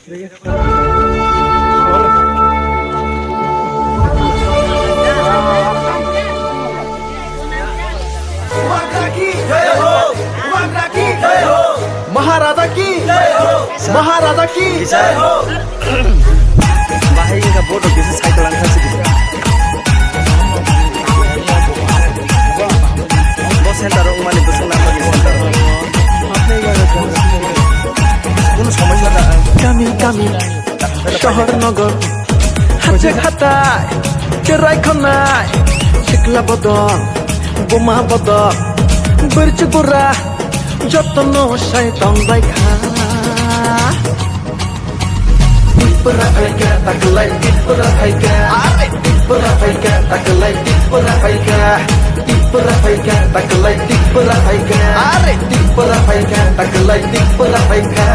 महाराजा की महाराजा की बाहाय का बोर्ड बिसि साइड लांखासि बस सेन्टार माने बसुं नाम सेन्टार কোন সমস্যা না কামি কামি শহর নগর হাতে খাতায় চেরাই খানায় শিকলা বদল বোমা বদল বর্জ গোরা যত্ন শয়তান বাইখা Tipura faika taklay tipura faika tipura faika taklay tipura faika tipura faika taklay tipura faika tipura faika taklay tipura faika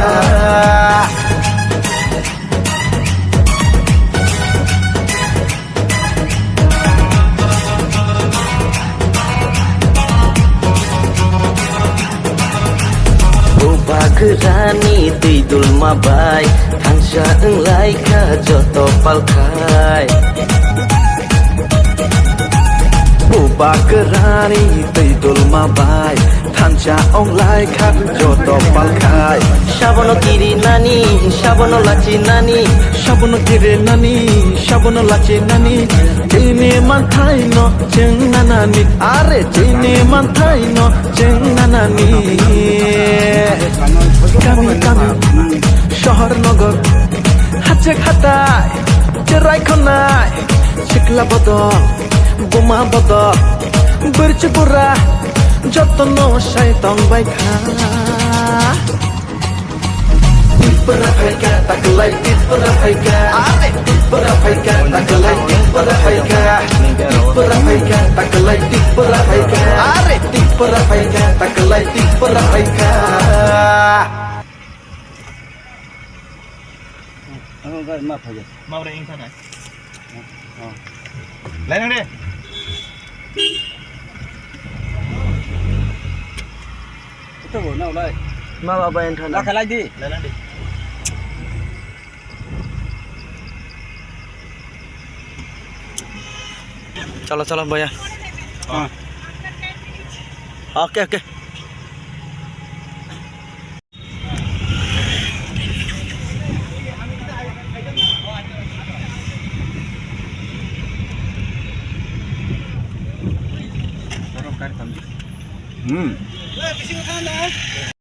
Bagerani tidul mabai Tansa englai ka joto palkai Bagerani tidul mabai Tansa englai ka joto palkai Sabono kiri nani sabono laci nani Sabono kiri nani sabono laci nani Jini mantai no jeng nanani Are jini mantai no jeng nanani কামি কামি শহর নগর হাতে খাতায় চেরাই খানায় শিকলা বদল বোমা বদল বর্জ গোরা যত্ন শয়তান বাইখা tipura faika taklay tipura faika tipura faika taklay tipura faika tipura faika taklay tipura faika tipura faika taklay tipura faika mau ra ing sana lain deh itu bo nau lai mau apa yang thana la khalai di lain deh चलो चलो भैया okay okay